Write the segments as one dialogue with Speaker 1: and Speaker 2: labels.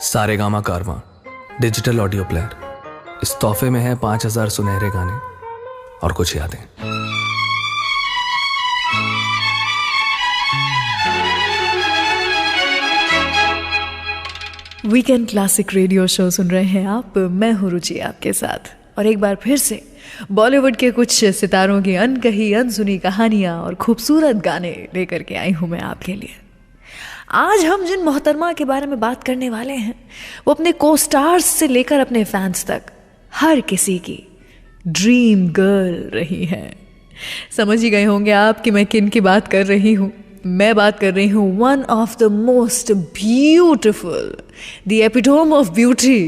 Speaker 1: सारेगामा कारवां digital audio player. इस तोहफे में है 5000 सुनहरे गाने और कुछ यादें।
Speaker 2: वीकेंड क्लासिक रेडियो शो सुन रहे हैं आप। मैं हूं रुचि आपके साथ, और एक बार फिर से बॉलीवुड के कुछ सितारों की अनकही अनसुनी कहानियां और खूबसूरत गाने लेकर के आई हूं मैं आपके लिए। आज हम जिन मोहतरमा के बारे में बात करने वाले हैं वो अपने को स्टार्स से लेकर अपने फैंस तक हर किसी की ड्रीम गर्ल रही हैं। समझ ही गए होंगे आप कि मैं किन की बात कर रही हूँ। मैं बात कर रही हूँ one of the most beautiful, the epitome of beauty,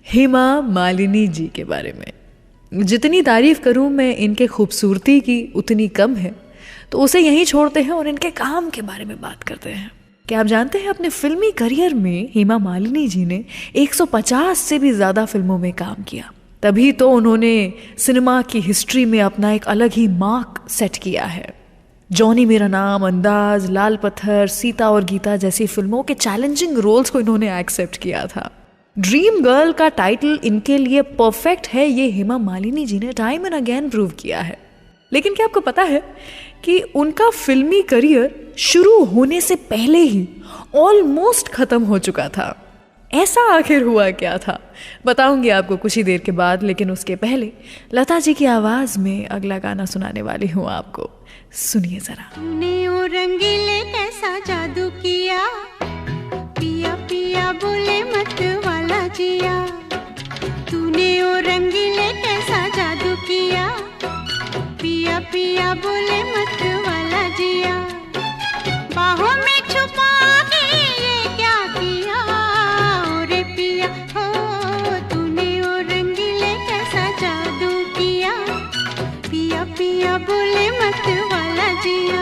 Speaker 2: Hema Malini ji के बारे में। जितनी तारीफ करूँ मैं इनके खूबसूरती की उतनी कम है, तो उसे यहीं छोड़ते हैं और इनके काम के बारे में बात करते हैं। क्या आप जानते हैं अपने फिल्मी करियर में हेमा मालिनी जी ने 150 से भी ज़्यादा फिल्मों में काम किया। तभी तो उन्होंने सिनेमा की हिस्ट्री में अपना एक अलग ही मार्क सेट किया है। जॉनी मेरा नाम, अंदाज, लाल पत्थर, सीता और गीता जैसी फिल्मों के चैलेंजिंग रोल्स को इन्होंने एक्सेप्ट किया था। ड्रीम गर्ल का टाइटल इनके लिए परफेक्ट है, ये हेमा मालिनी जी ने टाइम एंड अगेन प्रूव किया है। लेकिन क्या आपको पता है कि उनका फिल्मी करियर शुरू होने से पहले ही ऑलमोस्ट खत्म हो चुका था? ऐसा आखिर हुआ क्या था, बताऊंगी आपको कुछ ही देर के बाद। लेकिन उसके पहले लता जी की आवाज में अगला गाना सुनाने वाली हूँ आपको। सुनिए जरा।
Speaker 3: तूने ओ रंगीले कैसा जादू किया, पिया पिया बोले मत वाला जिया। तूने ओ रंगीले कैसा जादू किया, पिया पिया बोले मत वाला जिया। बाहों में छुपा के ये क्या किया, ओ रे पिया हो। तूने ओ रंगीले कैसा जादू किया, पिया पिया बोले मत वाला जिया।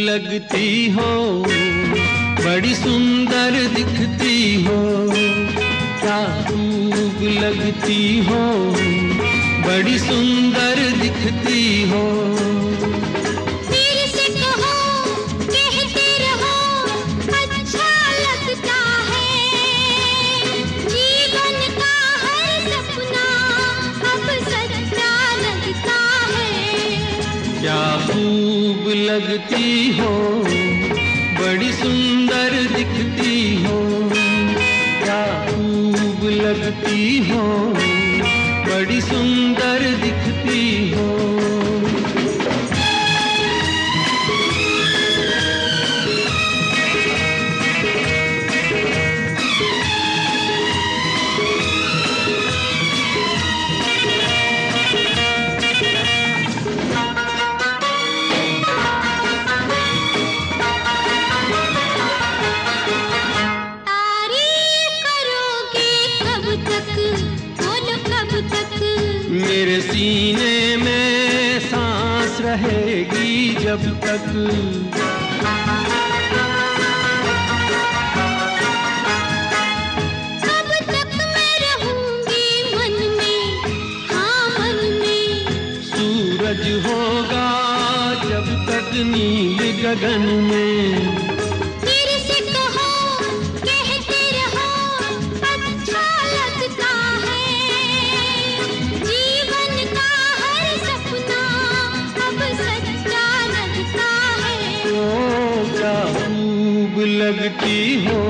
Speaker 4: लगती हो, बड़ी सुंदर दिखती हो, क्या खूब लगती हो, बड़ी सुंदर दिखती हो।
Speaker 3: फिर से कहो, कहते रहो, अच्छा लगता है, जीवन का हर सपना अब सच्चा लगता है।
Speaker 4: क्या खूब लगती हो, बड़ी सुंदर दिखती हो, क्या खूब लगती हो, बड़ी सुंदर दिखती हो। मेरे सीने में सांस रहेगी जब तक,
Speaker 3: कब तक मैं रहूंगी मन में, हाँ मन में।
Speaker 4: सूरज होगा जब तक नील गगन में।
Speaker 3: फिर से कहो, कहते रहो, अच्छा लगता है, जीवन का हर सपना अब सच्चा लगता है।
Speaker 4: ओ क्या खूब लगती हो,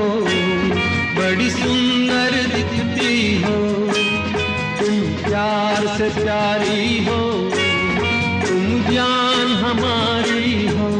Speaker 4: बड़ी सुंदर दिखती हो, तुम प्यार से प्यारी हो, तुम जान हमारी हो।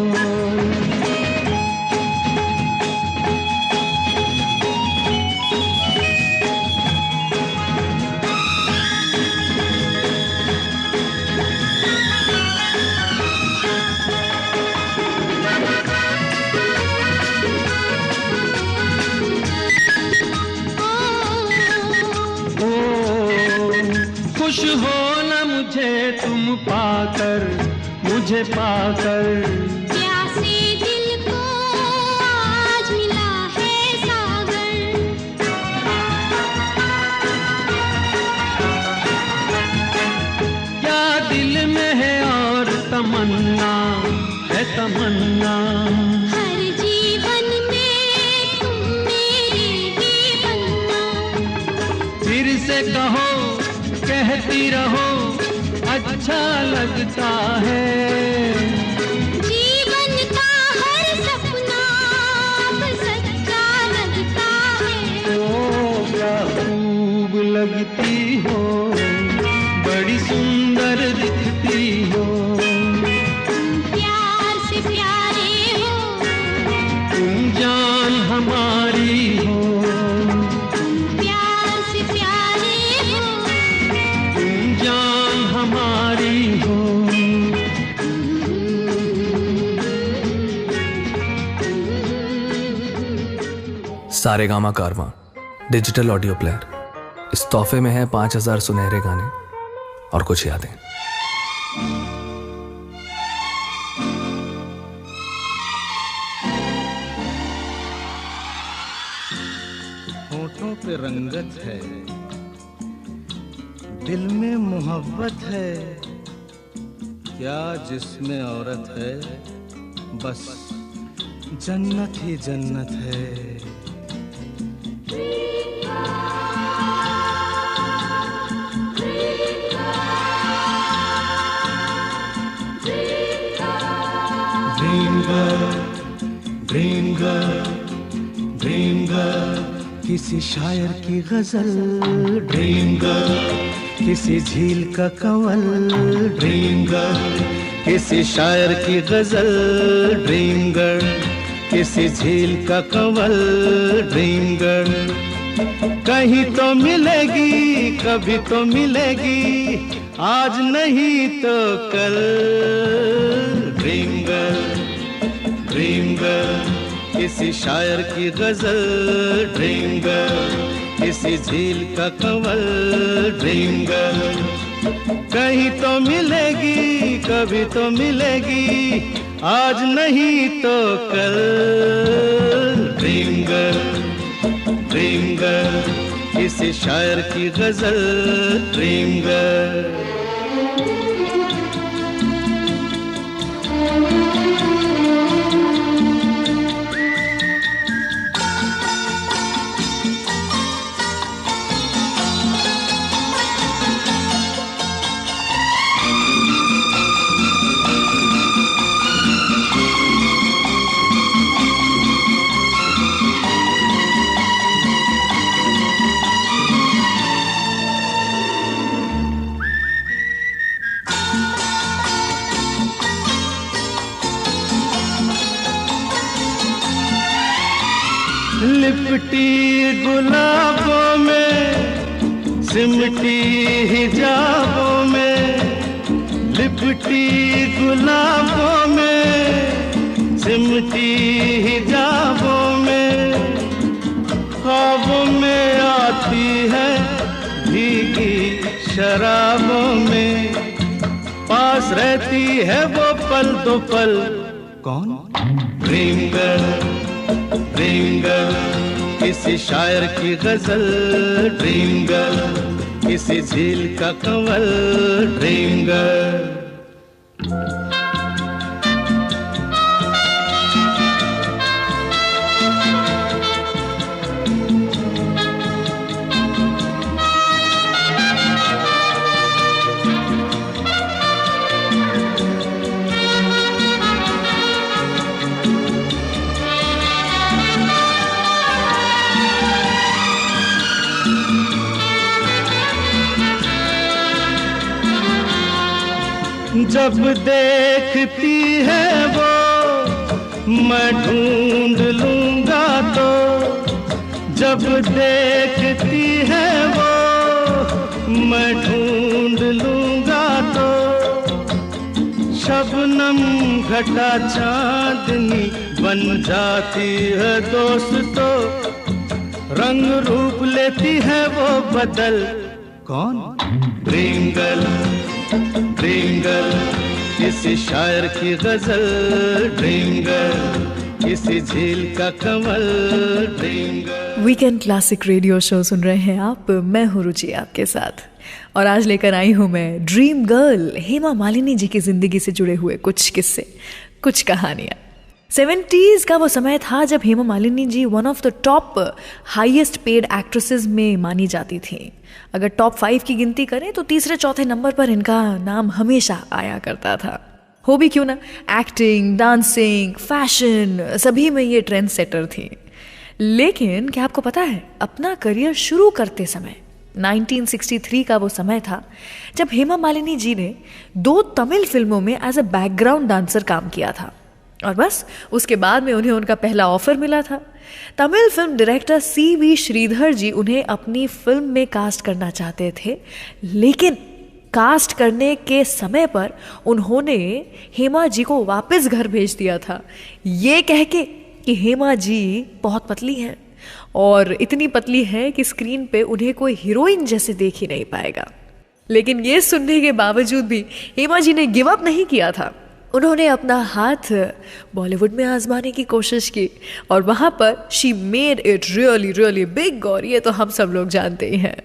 Speaker 4: खुश हो न मुझे तुम पाकर, मुझे पाकर।
Speaker 3: प्यासे दिल को आज मिला है सागर,
Speaker 4: क्या दिल में है और तमन्ना है तमन्ना।
Speaker 3: हर जीवन में तुम मेरे ही बनना।
Speaker 4: फिर से कहो, कहती रहो, अच्छा लगता है,
Speaker 3: जीवन का हर सपना अब सच्चा लगता है।
Speaker 4: ओ क्या खूब लगती हो, बड़ी सुंदर दिखती हो,
Speaker 3: तुम प्यार से प्यारे हो,
Speaker 4: तुम जान हमारी हो,
Speaker 3: तुम प्यार से प्यारे हो,
Speaker 4: तुम जान हमारी हो।
Speaker 1: सारेगामा कारवां डिजिटल ऑडियो प्लेयर। इस तोहफे में है 5000 सुनहरे गाने और कुछ यादें।
Speaker 5: होठों पे रंगत है, दिल में मोहब्बत है, क्या जिसमें औरत है, बस जन्नत ही जन्नत है। Dream girl, dream girl, dream girl, किसी शायर की गजल। ड्रीम गर्ल, किसी झील का कंवल। ड्रीम गर्ल, किसी शायर की गजल। ड्रीम गर्ल, किसी झील का कंवल। ड्रीम गर्ल, कहीं तो मिलेगी, कभी तो मिलेगी, आज नहीं तो कल। ड्रीम गर्ल, ड्रीम गर्ल, किसी शायर की गजल। ड्रीम गर्ल, किसी झील का कंवल। ड्रीम गर्ल, कहीं तो मिलेगी, कभी तो मिलेगी, आज नहीं तो कल। ड्रीम गर्ल किसी शायर की गजल। ड्रीम गर्ल लिपटी गुलाबों में सिमटी हिजाबों में। लिपटी गुलाबों में सिमटी हिजाबों में। ख्वाबों में आती है भीगी शराबों में। पास रहती है वो पल दो पल। कौन? ड्रीम गर्ल किसी शायर की गजल। ड्रीम गर्ल किसी झील का कंवल। ड्रीम गर्ल जब देखती है वो मैं ढूंढ लूंगा तो। जब देखती है वो मैं ढूंढ लूंगा तो। शबनम घटा चांदनी बन जाती है दोस्तों। रंग रूप लेती है वो बदल। कौन? ड्रीम गर्ल किसी शायर की गजल। ड्रीम गर्ल किसी झील का कमल। Dream girl.
Speaker 2: Weekend classic radio show सुन रहे हैं आप। मैं हूँ रुचि आपके साथ और आज लेकर आई हूँ मैं ड्रीम गर्ल हेमा मालिनी जी की जिंदगी से जुड़े हुए कुछ किस्से, कुछ कहानियाँ। 70s का वो समय था जब Hema Malini ji one of the top highest paid actresses में मानी जाती थी। अगर टॉप 5 की गिनती करें तो तीसरे चौथे नंबर पर इनका नाम हमेशा आया करता था। हो भी क्यों ना, एक्टिंग, डांसिंग, फैशन सभी में ये ट्रेंड सेटर थी। लेकिन क्या आपको पता है, अपना करियर शुरू करते समय 1963 का वो समय था जब हेमा मालिनी जी ने 2 तमिल फिल्मों में एज अ बैकग्राउंड डांसर काम किया था। और बस उसके बाद में उन्हें उनका पहला ऑफर मिला था। Tamil film director CV Sridhar ji उन्हें अपनी फिल्म में कास्ट करना चाहते थे, लेकिन कास्ट करने के समय पर उन्होंने हेमा जी को वापस घर भेज दिया था, ये कह के कि हेमा जी बहुत पतली हैं और इतनी पतली है कि स्क्रीन पे उन्हें कोई हीरोइन जैसे देख ही नहीं पाएगा। लेकिन ये सुनने के बावजूद भी हेमा जी ने गिव अप नहीं किया था। उन्होंने अपना हाथ बॉलीवुड में आजमाने की कोशिश की और वहाँ पर she made it really big, और ये तो हम सब लोग जानते ही हैं।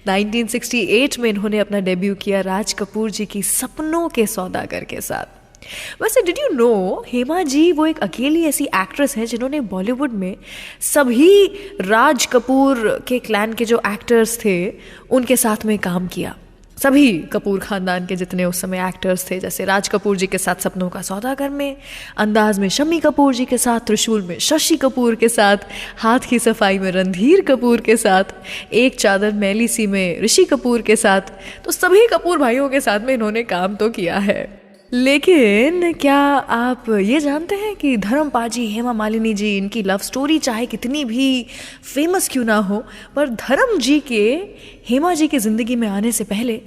Speaker 2: 1968 में इन्होंने अपना डेब्यू किया राज कपूर जी की सपनों के सौदागर के साथ। वैसे did you know, Hema ji वो एक अकेली ऐसी एक्ट्रेस है जिन्होंने बॉलीवुड में सभी राज कपूर के क्लैन के जो एक्टर्स थे उनके साथ में काम किया। सभी कपूर खानदान के जितने उस समय एक्टर्स थे, जैसे राज कपूर जी के साथ सपनों का सौदागर में, अंदाज में शम्मी कपूर जी के साथ, त्रिशूल में शशि कपूर के साथ, हाथ की सफाई में रणधीर कपूर के साथ, एक चादर मैली सी में ऋषि कपूर के साथ। तो सभी कपूर भाइयों के साथ में इन्होंने काम तो किया है। लेकिन क्या आप ये जानते हैं कि धर्म पाजी हेमा मालिनी जी, इनकी लव स्टोरी चाहे कितनी भी फेमस क्यों ना हो, पर धर्म जी के हेमा जी की ज़िंदगी में आने से पहले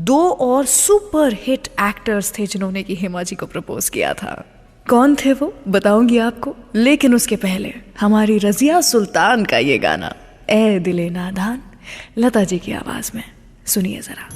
Speaker 2: 2 और सुपर हिट एक्टर्स थे जिन्होंने कि हेमा जी को प्रपोज किया था। कौन थे वो बताऊंगी आपको, लेकिन उसके पहले हमारी रज़िया सुल्तान का ये गाना ए दिले नादान, लता जी की आवाज़ में, सुनिए ज़रा।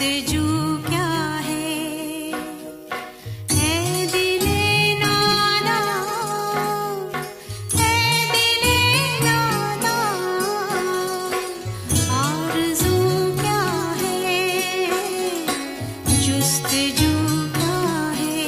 Speaker 3: जुस्तजू क्या है दिले नादा, है दिले नादा, आरज़ू क्या है, जुस्तजू क्या है।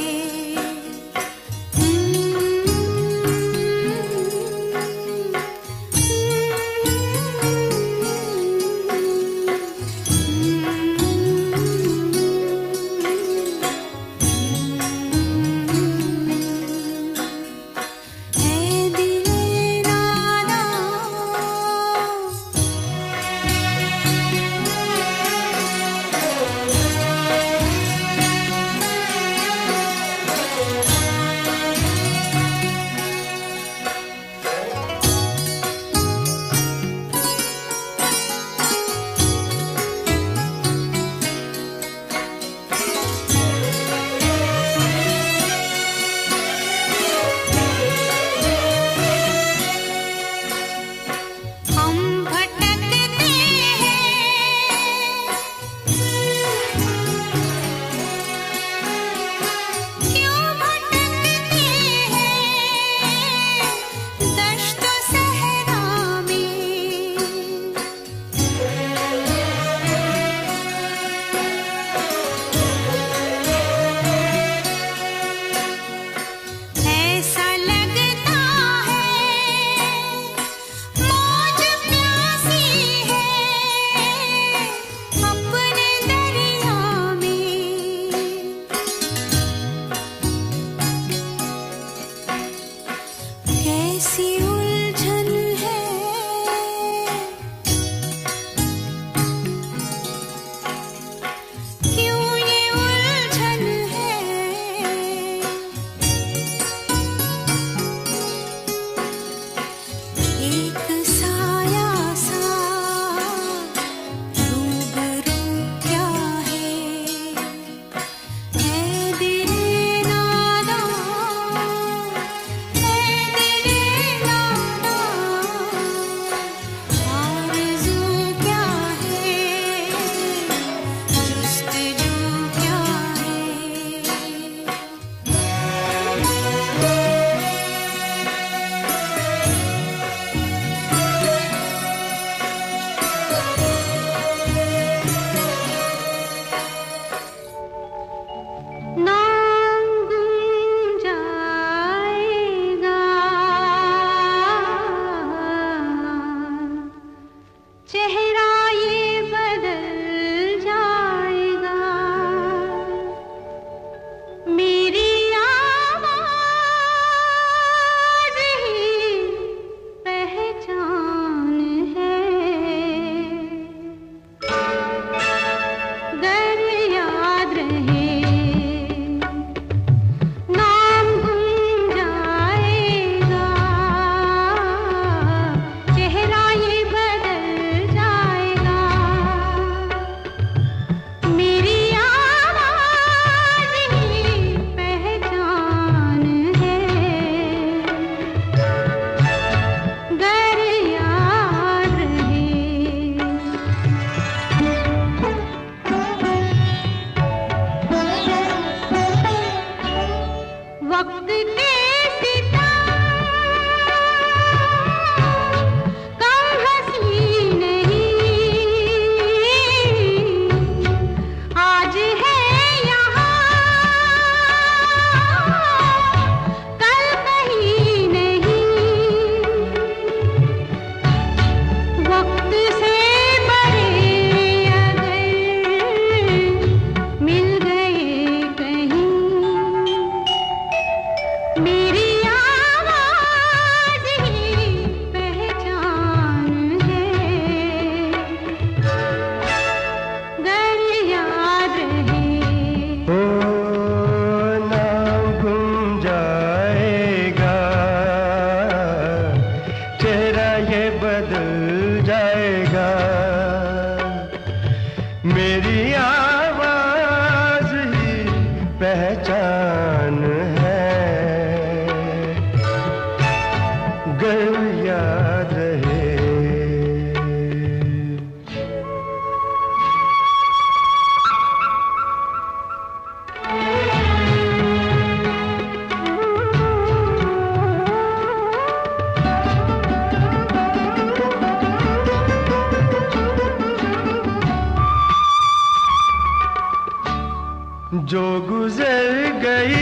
Speaker 4: जो गुजर गई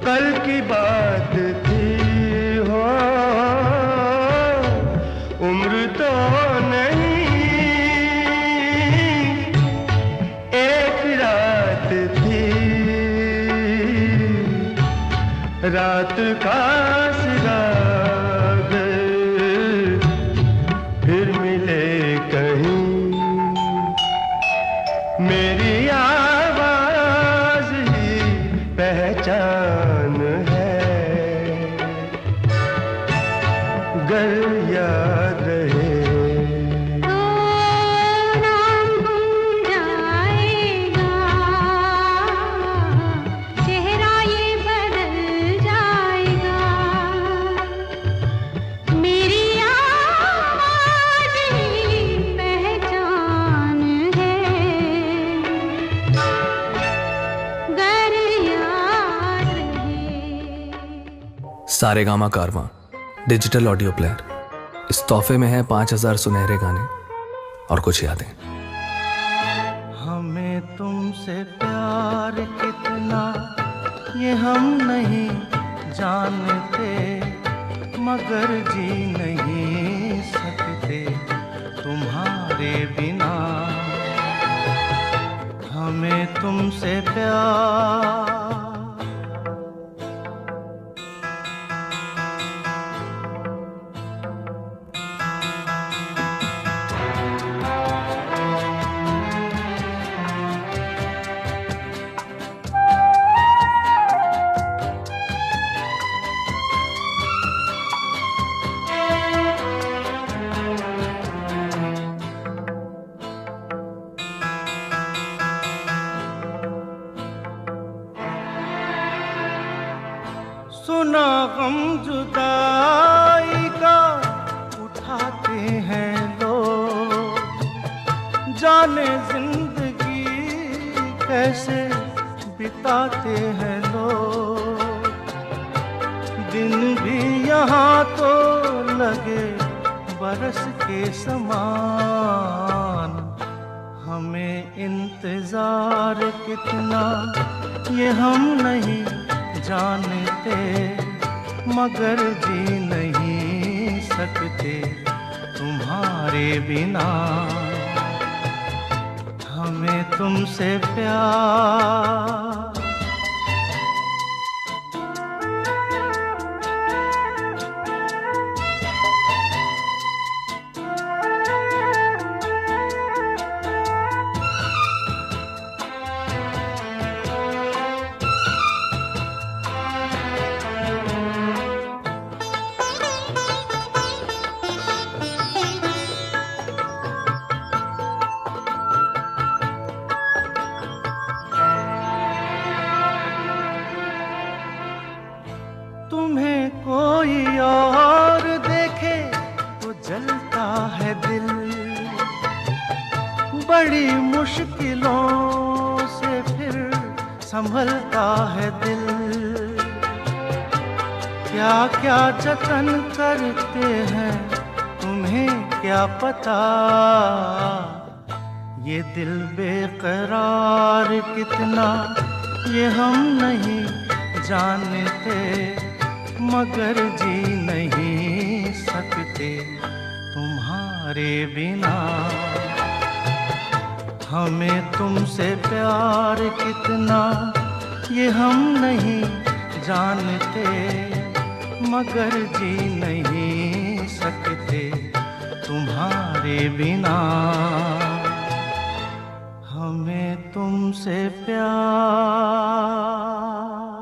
Speaker 4: कल की बात थी हो, उम्र तो नहीं एक रात थी, रात का सिरागर फिर मिले कहीं, मेरी आवाज ही पहचान है, गर याद रहे
Speaker 3: तो नाम गुम जाएगा, चेहरा ये बदल जाएगा, मेरी आवाज ही पहचान है, गर याद रहे।
Speaker 1: सारेगामा कारवां डिजिटल ऑडियो प्लेयर। इस तोहफे में है 5000 सुनहरे गाने और कुछ यादें।
Speaker 5: हमें तुमसे प्यार कितना ये हम नहीं जानते, मगर जी नहीं सकते तुम्हारे बिना। हमें तुमसे प्यार सुना गम जुदाई का उठाते हैं लोग, जाने जिंदगी कैसे बिताते हैं लोग। दिन भी यहाँ तो लगे बरस के समान, हमें इंतजार कितना ये हम नहीं जानते, मगर जी नहीं सकते तुम्हारे बिना। हमें तुमसे प्यार तुम्हें कोई और देखे तो जलता है दिल, बड़ी मुश्किलों से फिर संभलता है दिल। क्या क्या जतन करते हैं तुम्हें क्या पता, ये दिल बेकरार कितना ये हम नहीं जानते, मगर जी नहीं सकते तुम्हारे बिना। हमें तुमसे प्यार कितना ये हम नहीं जानते, मगर जी नहीं सकते तुम्हारे बिना। हमें तुमसे प्यार।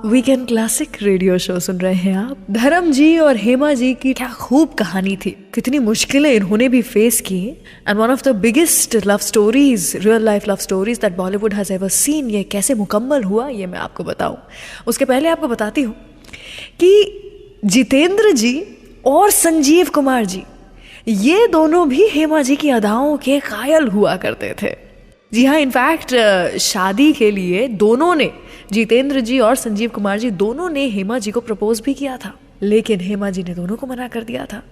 Speaker 2: वीकेंड क्लासिक रेडियो शो सुन रहे हैं आप। धर्म जी और हेमा जी की क्या खूब कहानी थी, कितनी मुश्किलें इन्होंने भी फेस की, and one of the biggest love stories, real life love stories that Bollywood has ever seen, ये कैसे मुकम्मल हुआ ये मैं आपको बताऊं। उसके पहले आपको बताती हूँ कि जितेंद्र जी और संजीव कुमार जी, ये दोनों भी हेमा जी की अदाओं के कायल हुआ करते थे। जी हाँ, इनफैक्ट शादी के लिए दोनों ने, जितेंद्र जी और संजीव कुमार जी दोनों ने हेमा जी को प्रपोज भी किया था, लेकिन हेमा जी ने दोनों को मना कर दिया था।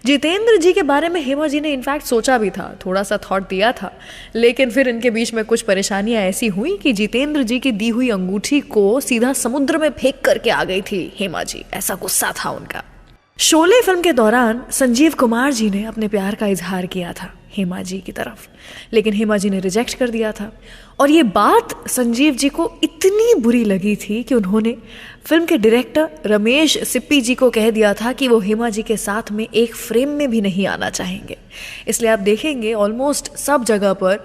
Speaker 2: जितेंद्र जी के बारे में हेमा जी ने इनफैक्ट सोचा भी था, थोड़ा सा थॉट दिया था, लेकिन फिर इनके बीच में कुछ परेशानियां ऐसी हुई कि जितेंद्र जी की दी हुई अंगूठी को सीधा समुद्र में फेंक करके आ गई थी हेमा जी, ऐसा गुस्सा था उनका। शोले फिल्म के दौरान संजीव कुमार जी ने अपने प्यार का इजहार किया था हेमा जी की तरफ, लेकिन हेमा जी ने रिजेक्ट कर दिया था। और ये बात संजीव जी को इतनी बुरी लगी थी कि उन्होंने फिल्म के डायरेक्टर रमेश सिप्पी जी को कह दिया था कि वो हेमा जी के साथ में एक फ्रेम में भी नहीं आना चाहेंगे। इसलिए आप देखेंगे ऑलमोस्ट सब जगह पर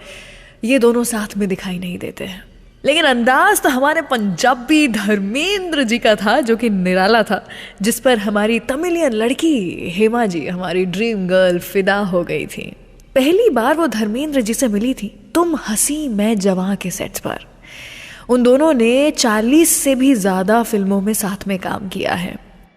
Speaker 2: ये दोनों साथ में दिखाई नहीं देते हैं। लेकिन अंदाज तो हमारे पंजाबी धर्मेंद्र जी का था, जो कि निराला था, जिस पर हमारी तमिलियन लड़की हेमा जी, हमारी ड्रीम गर्ल, फिदा हो गई थी। पहली बार वो धर्मेंद्र जी से मिली थी तुम हंसी मैं जवां के सेट्स पर। उन दोनों ने 40 से भी ज्यादा फिल्मों में साथ में काम किया है।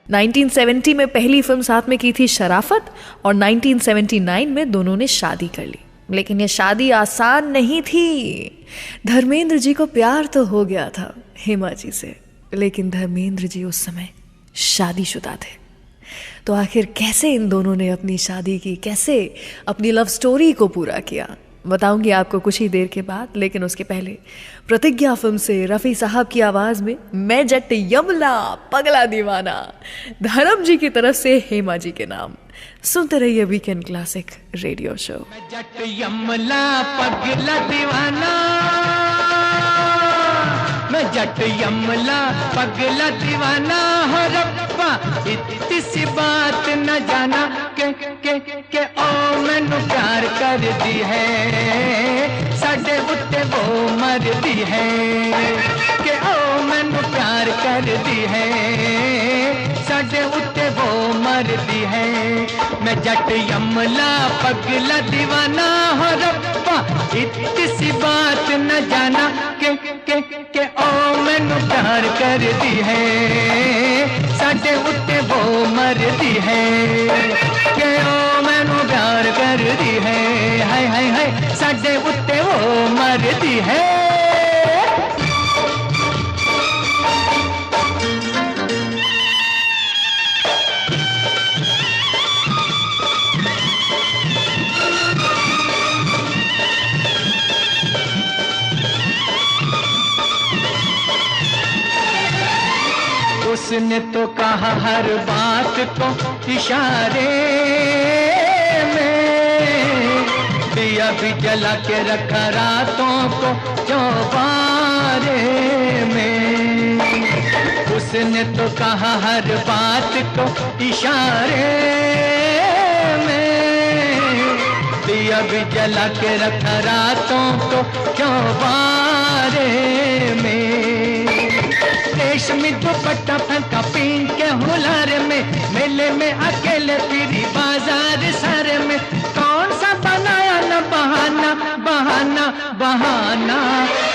Speaker 2: 1970 में पहली फिल्म साथ में की थी शराफत, और 1979 में दोनों ने शादी कर ली। लेकिन ये शादी आसान नहीं थी। धर्मेंद्र जी को प्यार तो हो गया था हेमा जी से, लेकिन धर्मेंद्र जी उस समय शादीशुदा थे। तो आखिर कैसे इन दोनों ने अपनी शादी की, कैसे अपनी लव स्टोरी को पूरा किया, बताऊंगी आपको कुछ ही देर के बाद। लेकिन उसके पहले प्रतिज्ञा फिल्म से रफ़ी साहब की आवाज में मैं जट यमला पगला दीवाना, धर्म जी की तरफ से हेमा जी के नाम। सुनते रहिए वीकेंड क्लासिक रेडियो शो।
Speaker 5: मैं जट यमला पगला दीवाना, मैं जट यमला पगला दीवाना, हो रब्बा इतनी सी बात न जाना के ओ मैनू प्यार कर दी है, साडे उत्ते वो मर दी है, के ओ मैनू प्यार कर दी है, साडे उत्ते वो मर दी है। मैं जट यमला पगला दीवाना, हो रब्बा इतनी सी बात न जाना के ओ मैनू प्यार कर दी है, साडे उत्ते वो मर दी है, के ओ मैनू प्यार कर दी है, हाय हाय हाय साडे उत्ते वो मर दी है। उसने तो कहा हर बात को इशारे में, दिया भी जला के रखा रातों को चौबारे में। उसने तो कहा हर बात को इशारे में, दिया भी जला के रखा रातों को चौबारे में। रेशमी दुपट्टा फंका पीन के हुलार में, मेले में अकेले फिरी बाजार सारे में, कौन सा बनाया न बहाना बहाना बहाना।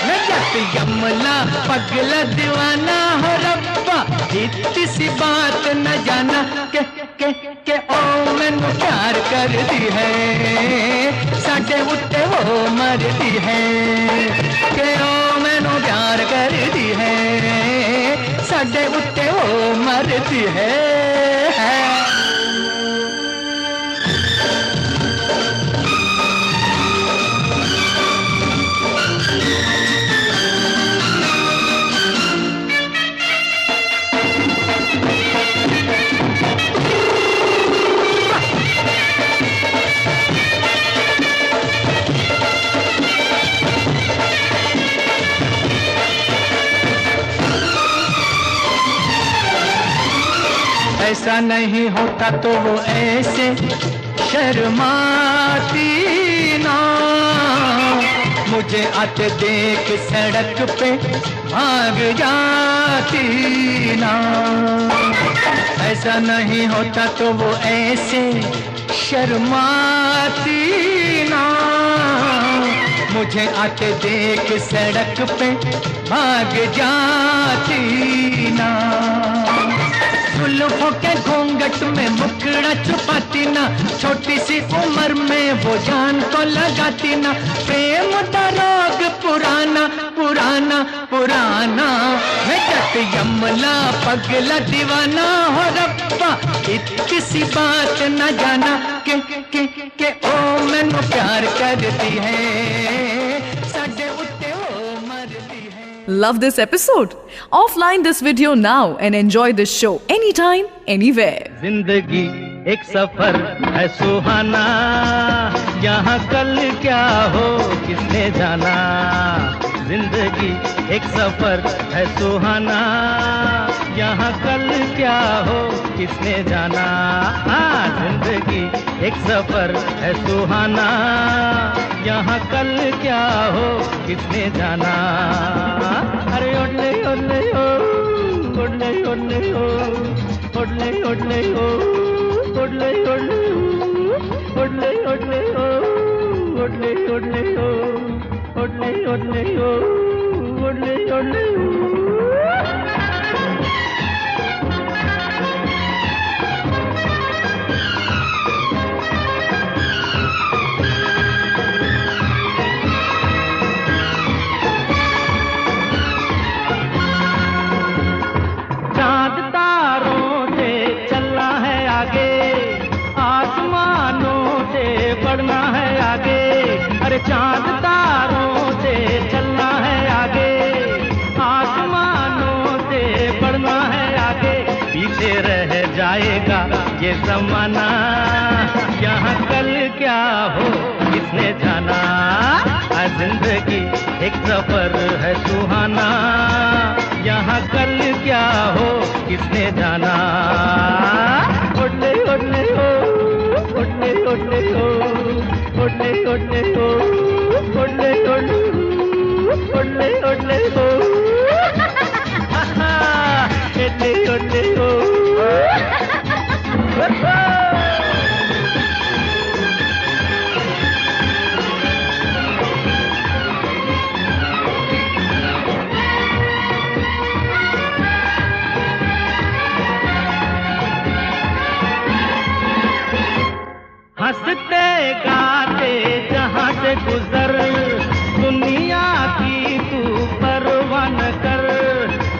Speaker 5: मैं जट यमला पगला दीवाना, हो रब्बा इतनी सी बात न जाना के ओ मैनू प्यार कर दी है, साडे उत्ते वो मर दी है, के ओ मैनू प्यार कर दी है, साडे उत्ते वो मरदी है। ऐसा नहीं होता तो वो ऐसे शर्माती ना, मुझे आते देख सड़क पे भाग जाती ना। ऐसा नहीं होता तो वो ऐसे शर्माती ना, मुझे आते देख सड़क पे भाग जाती ना। जुल्फों के घूंघट में मुखड़ा छुपाती ना, छोटी सी उम्र में वो जान को लगाती ना। प्रेम का रोग पुराना पुराना पुराना, मैं जट यमला पगला दीवाना हो रब्बा, इतनी सी बात न जाना के ओ मैनू प्यार करती है, साडे उत्ते ओ मरती है।
Speaker 2: Love this episode? Offline this video now and enjoy this show anytime, anywhere.
Speaker 6: जिंदगी एक सफर है सुहाना, यहाँ कल क्या हो किसने जाना। जिंदगी एक सफर है सुहाना, यहाँ कल क्या हो किसने जाना। जिंदगी एक सफर है सुहाना, यहाँ कल क्या हो किसने जाना। अरे ओडले ओडले ओ, ओडले ओडले ओ, ओडले ओडले ओ, ओडले ओडले ओ, ओडले ओडले ओ, ओडले ओडले ओ, ओडले ओडले ओ, ओडले ओडले ओ। चांद तारों से चलना है आगे, आसमानों से बढ़ना है आगे। अरे चांद तारों से चलना है आगे, आसमानों से बढ़ना है आगे। पीछे रह जाएगा ये जमाना, यहाँ कल क्या हो किसने जाना। जिंदगी एक सफर है सुहाना, यहाँ कल क्या हो किसने जाना। ओडले ओडले ओ, ओडले ओडले ओ, ओडले ओडले ओ, ओडले ओडले ओ, ओडले ओडले ओ, ओडले ओडले ओ। हंसते गाते जहाँ से गुजर, दुनिया की तू परवाह न कर।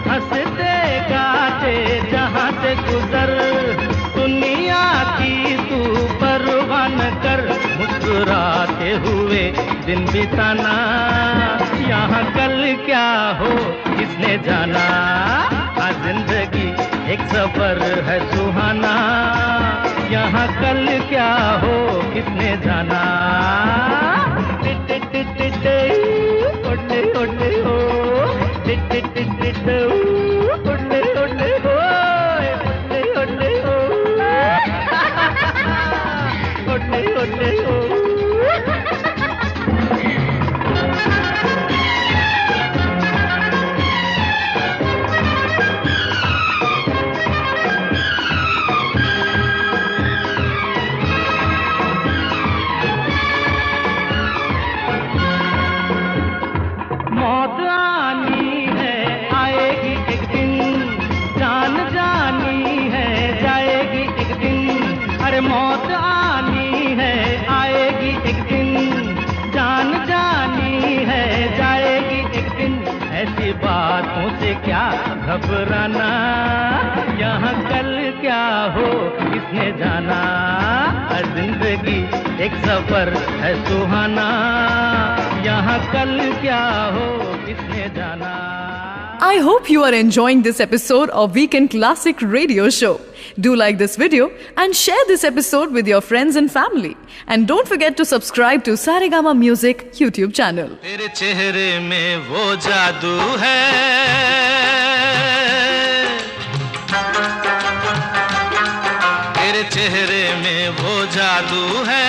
Speaker 6: हंसते गाते जहाँ से गुजर, दुनिया की तू परवाह न कर। मुस्कुराते हुए दिन बिताना, यहाँ कल क्या हो किसने जाना। जिंदगी एक सफर है सुहाना, यहाँ कल क्या हो किसने जाना। ओडले ओडले ओ, ओडले ओडले ओ, ओडले ओडले ओ, ओडले ओडले ओ। मौत आनी है आएगी एक दिन, जान जानी है जाएगी एक दिन। अरे मौत आनी है आएगी एक दिन, जान जानी है जाएगी एक दिन। ऐसी बातों से क्या घबराना, यहाँ कल क्या हो किसने जाना। जिंदगी एक सफर है सुहाना, यहाँ कल क्या हो किसने जाना।
Speaker 2: I hope you are enjoying this episode of Weekend Classic Radio Show. Do like this video and share this episode with your friends and family. And don't forget to subscribe to Saregama Music YouTube channel.
Speaker 6: तेरे चेहरे में वो जादू है, तेरे चेहरे में वो जादू है,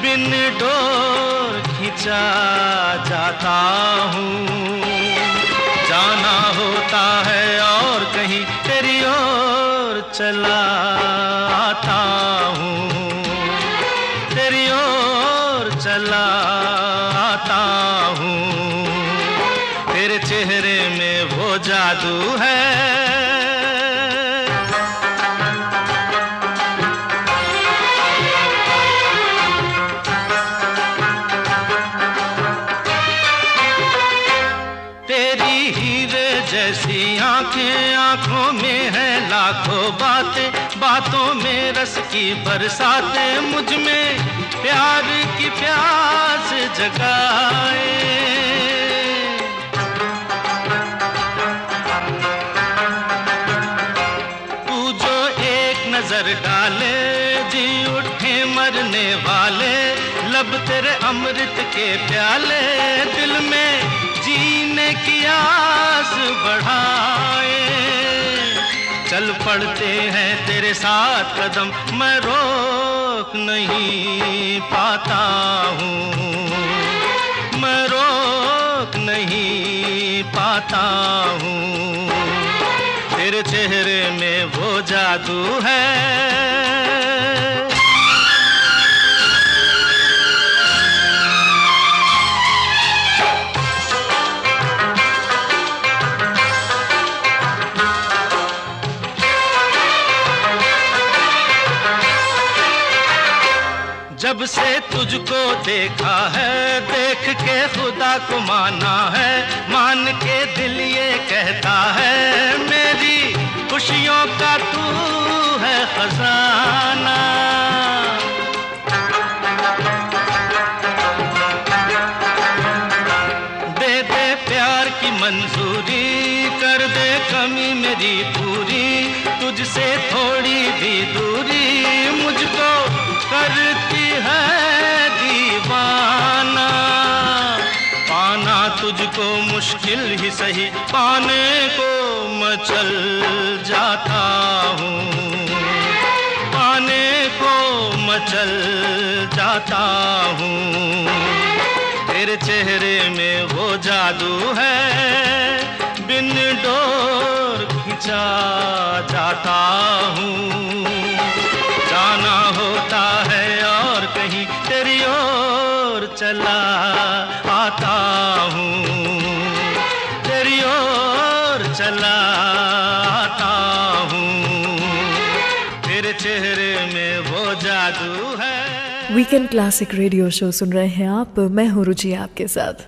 Speaker 6: बिन डोर खिंचा जाता हूँ। जाना होता है और कहीं तेरी ओर चला आता हूँ, तेरी ओर चला आता हूँ। तेरे चेहरे में वो जादू है।
Speaker 4: आंखें आंखों में है लाखों बातें, बातों में रस की बरसातें, मुझ में प्यार की प्यास जगाए। तू जो एक नजर डाले जी उठे मरने वाले, लब तेरे अमृत के प्याले दिल में जीने की आस बढ़ाए। चल पड़ते हैं तेरे साथ कदम, मैं रोक नहीं पाता हूँ, मैं रोक नहीं पाता हूँ। तेरे चेहरे में वो जादू है। जब से तुझको देखा है, देख के खुदा को माना है, मान के दिल ये कहता है मेरी खुशियों का तू है खजाना। दे दे प्यार की मंजूरी, कर दे कमी मेरी पूरी, तुझसे थोड़ी भी दूरी मुझको करती है दीवाना। पाना तुझको मुश्किल ही सही, पाने को मैं चल जाता हूँ, पाने को मैं चल जाता हूँ। तेरे चेहरे में वो जादू है, बिन डोर खिंचा जाता हूँ। जाना होता है और कहीं तेरी ओर चला आता हूँ, तेरी ओर चला आता हूँ। तेरे चेहरे में वो जादू है।
Speaker 2: वीकेंड क्लासिक रेडियो शो सुन रहे हैं आप, मैं हूं रुचि आपके साथ।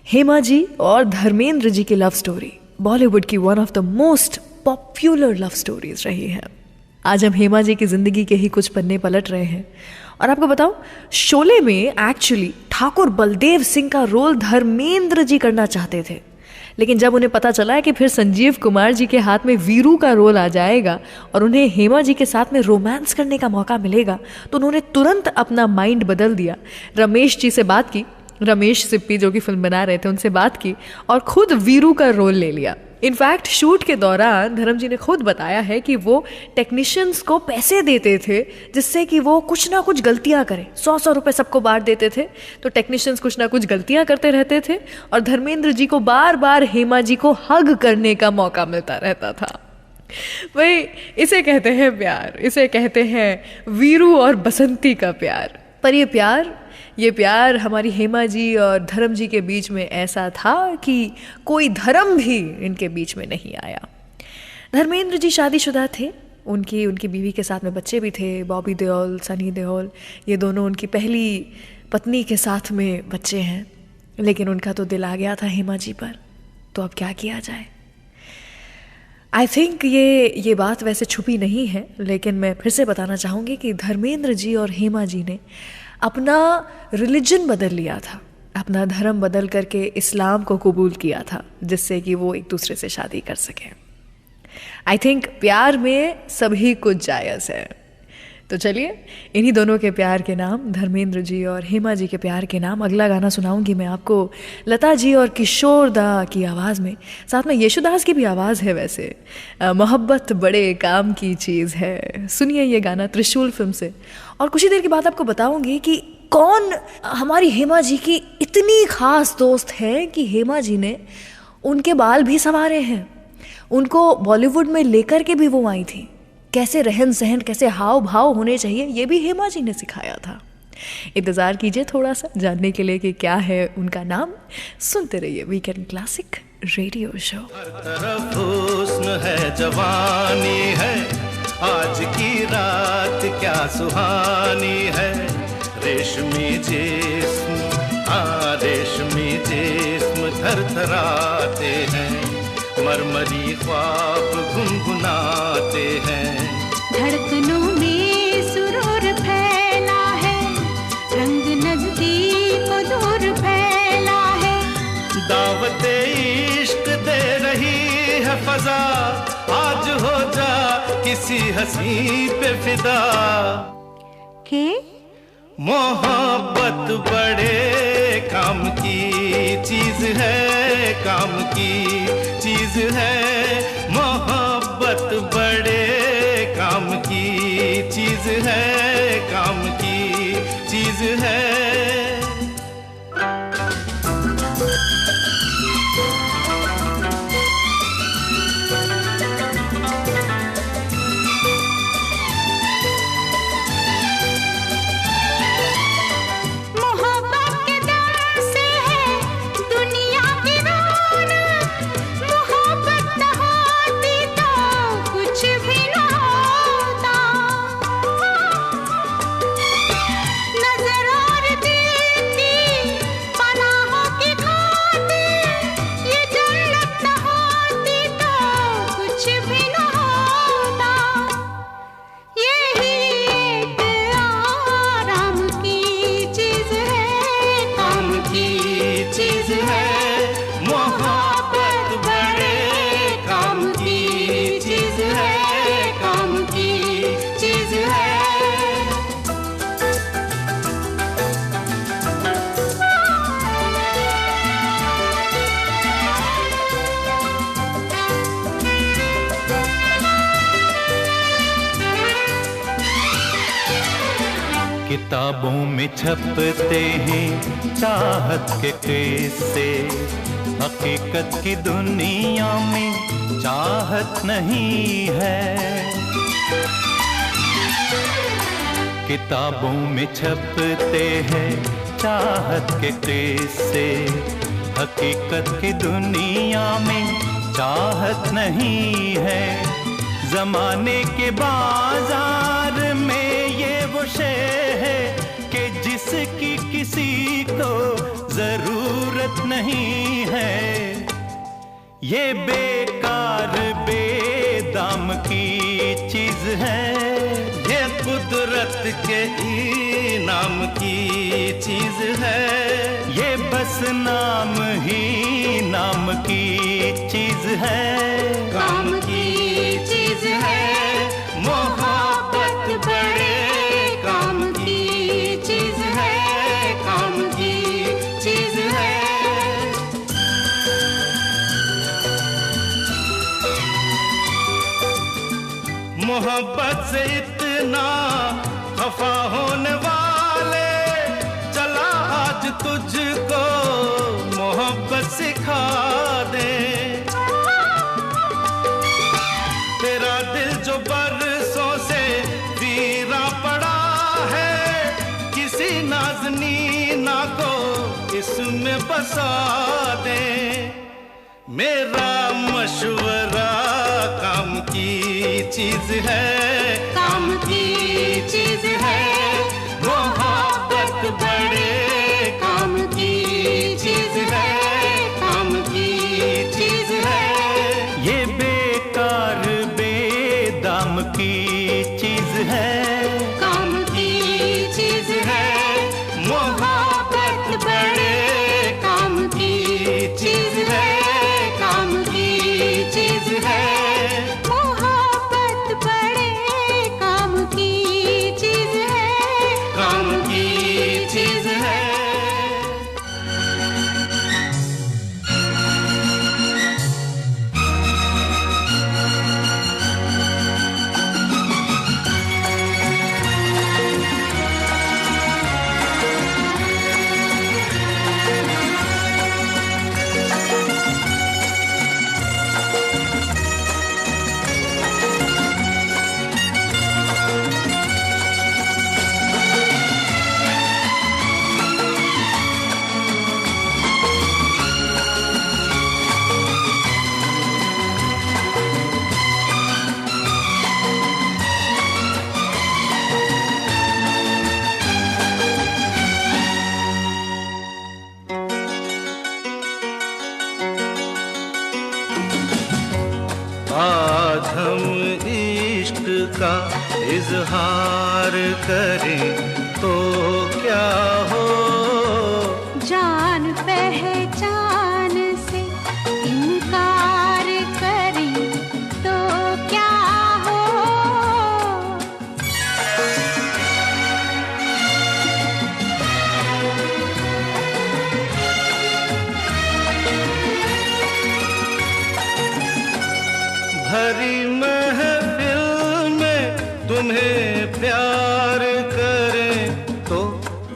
Speaker 2: हेमा जी और धर्मेंद्र जी की लव स्टोरी बॉलीवुड की one of the most popular love stories रही है। आज हम हेमा जी की जिंदगी के ही कुछ पन्ने पलट रहे हैं। और आपको बताऊं, शोले में एक्चुअली ठाकुर बलदेव सिंह का रोल धर्मेंद्र जी करना चाहते थे, लेकिन जब उन्हें पता चला कि फिर संजीव कुमार जी के हाथ में वीरू का रोल आ जाएगा और उन्हें हेमा जी के साथ में रोमांस करने का मौका मिलेगा, तो उन्होंने तुरंत अपना माइंड बदल दिया। रमेश जी से बात की, रमेश सिप्पी जो कि फिल्म बना रहे थे उनसे बात की और खुद वीरू का रोल ले लिया। इनफैक्ट शूट के दौरान धर्म जी ने खुद बताया है कि वो टेक्नीशियंस को पैसे देते थे जिससे कि वो कुछ ना कुछ गलतियां करें। 100 रुपए सबको बांट देते थे, तो टेक्नीशियंस कुछ ना कुछ गलतियां करते रहते थे और धर्मेंद्र जी को बार बार हेमा जी को हग करने का मौका मिलता रहता था। भाई इसे कहते हैं प्यार, इसे कहते हैं वीरू और बसंती का प्यार। पर ये प्यार हमारी हेमा जी और धर्म जी के बीच में ऐसा था कि कोई धर्म भी इनके बीच में नहीं आया। धर्मेंद्र जी शादीशुदा थे, उनकी बीवी के साथ में बच्चे भी थे, बॉबी देओल, सनी देओल, ये दोनों उनकी पहली पत्नी के साथ में बच्चे हैं। लेकिन उनका तो दिल आ गया था हेमा जी पर, तो अब क्या किया जाए। आई थिंक ये बात वैसे छुपी नहीं है, लेकिन मैं फिर से बताना चाहूँगी कि धर्मेंद्र जी और हेमा जी ने अपना रिलीजन बदल लिया था, अपना धर्म बदल करके इस्लाम को कबूल किया था, जिससे कि वो एक दूसरे से शादी कर सकें। आई थिंक प्यार में सभी कुछ जायज़ है। तो चलिए इन्हीं दोनों के प्यार के नाम, धर्मेंद्र जी और हेमा जी के प्यार के नाम, अगला गाना सुनाऊंगी मैं आपको लता जी और किशोर दा की आवाज़ में, साथ में यशुदास की भी आवाज़ है। वैसे मोहब्बत बड़े काम की चीज़ है। सुनिए ये गाना त्रिशूल फिल्म से। और कुछ ही देर के बाद आपको बताऊंगी कि कौन हमारी हेमा जी की इतनी खास दोस्त है कि हेमा जी ने उनके बाल भी संवारे हैं, उनको बॉलीवुड में लेकर के भी वो आई थी। कैसे रहन सहन, कैसे हाव भाव होने चाहिए, ये भी हेमा जी ने सिखाया था। इंतज़ार कीजिए थोड़ा सा जानने के लिए कि क्या है उनका नाम। सुनते रहिए वीकेंड क्लासिक रेडियो शो।
Speaker 4: हर तरफ हुस्न है, जवानी है, आज की रात क्या सुहानी है। रेशमी जिस्म, हाँ रेशमी जिस्म थरथराते हैं, मरमरी ख्वाब गुनगुनाते हैं।
Speaker 3: धड़कनों में सुरूर फैला है, रंग नजदीक को दूर फैला है।
Speaker 4: दावते इश्क दे रही है फजा, आज हो जा किसी हंसी पे फिदा।
Speaker 3: के
Speaker 4: मोहब्बत बड़े काम की चीज है, काम की चीज है। मोहब्बत बड़े काम की चीज है, काम की चीज है।
Speaker 5: किताबों में छपते हैं चाहत के किस्से, हकीकत की दुनिया में चाहत नहीं है। किताबों में छपते हैं चाहत के किस्से, हकीकत की दुनिया में चाहत नहीं है। जमाने के बाजार में ये वो शे है कि जिसकी किसी को जरूरत नहीं है। ये बेकार बेदाम की चीज है,
Speaker 4: ये कुदरत के इनाम की चीज है।
Speaker 5: ये बस नाम ही नाम की चीज है,
Speaker 3: काम की चीज है।
Speaker 4: मोहब्बत बड़े
Speaker 3: काम की चीज है,
Speaker 4: काम की चीज है। मोहब्बत से इतना खफा होने वाले, चला आज तुझको मोहब्बत सिखा दे। तेरा दिल जो बरसों से वीरा पड़ा है, किसी नाज़नीना को इसमें बसा दे। मेरा मशवरा काम की चीज है,
Speaker 3: काम की चीज है।
Speaker 4: मोहब्बत बड़े
Speaker 3: काम की चीज है,
Speaker 4: काम की चीज है।
Speaker 5: ये बेकार बेदाम की चीज है,
Speaker 3: काम की चीज है।
Speaker 4: मोहब्बत
Speaker 3: बड़े काम की चीज है, काम की चीज है। मोहब्बत बड़े काम की चीज है,
Speaker 4: काम की चीज है। का इजहार करें तो क्या हो,
Speaker 3: जान पहचान से इनकार करें तो क्या हो।
Speaker 4: भरी महफिल में तुम्हें प्यार करें तो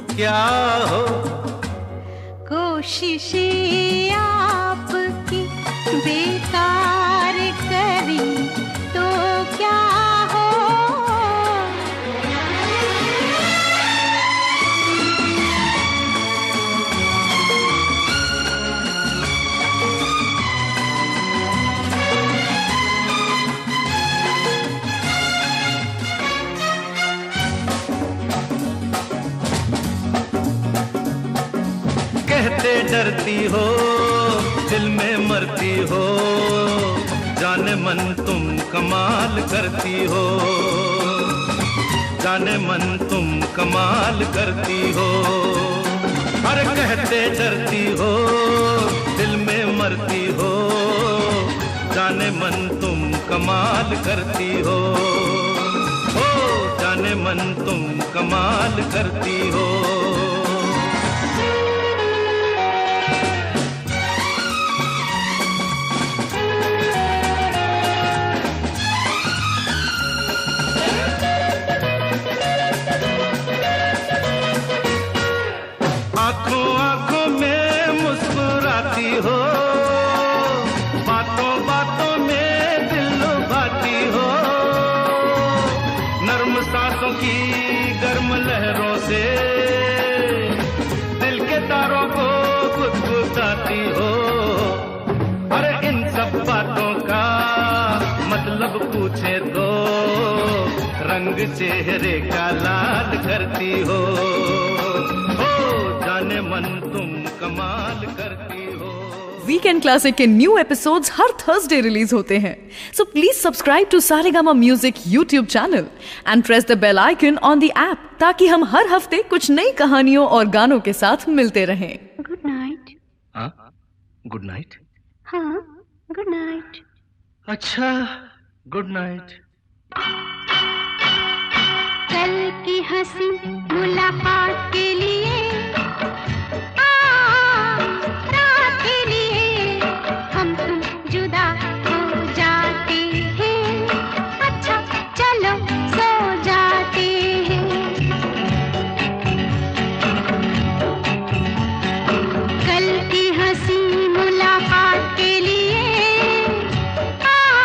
Speaker 4: क्या हो,
Speaker 3: कोशिशें आपकी बेकार करें तो क्या हो।
Speaker 4: कहते डरती हो दिल में मरती हो, जाने मन तुम कमाल करती हो, जाने मन तुम कमाल करती हो। अरे कहते डरती हो दिल में मरती हो, जाने मन तुम कमाल करती हो, ओ जाने मन तुम कमाल करती हो। आंखों आंखों में मुस्कुराती हो, बातों बातों में दिल लुभाती हो, नर्म सांसों की गर्म लहरों से दिल के तारों को गुदगुदाती हो। अरे इन सब बातों का मतलब पूछे तो रंग चेहरे का लाल करती हो, जाने मन तुम कमाल करती हो।
Speaker 2: वीकेंड क्लासिक के न्यू एपिसोड्स हर थर्सडे रिलीज होते हैं, so please subscribe to Saregama music YouTube channel and press the bell icon on the app, ताकि हम हर हफ्ते कुछ नई कहानियों और गानों के साथ मिलते रहें।
Speaker 3: Good night.
Speaker 4: हाँ गुड नाइट।
Speaker 3: हाँ गुड नाइट।
Speaker 4: अच्छा गुड नाइट।
Speaker 3: कल की हंसी मुलाकात के लिए, रात के लिए हम तुम जुदा हो जाते हैं। अच्छा चलो सो जाते हैं। कल की हंसी मुलाकात के लिए,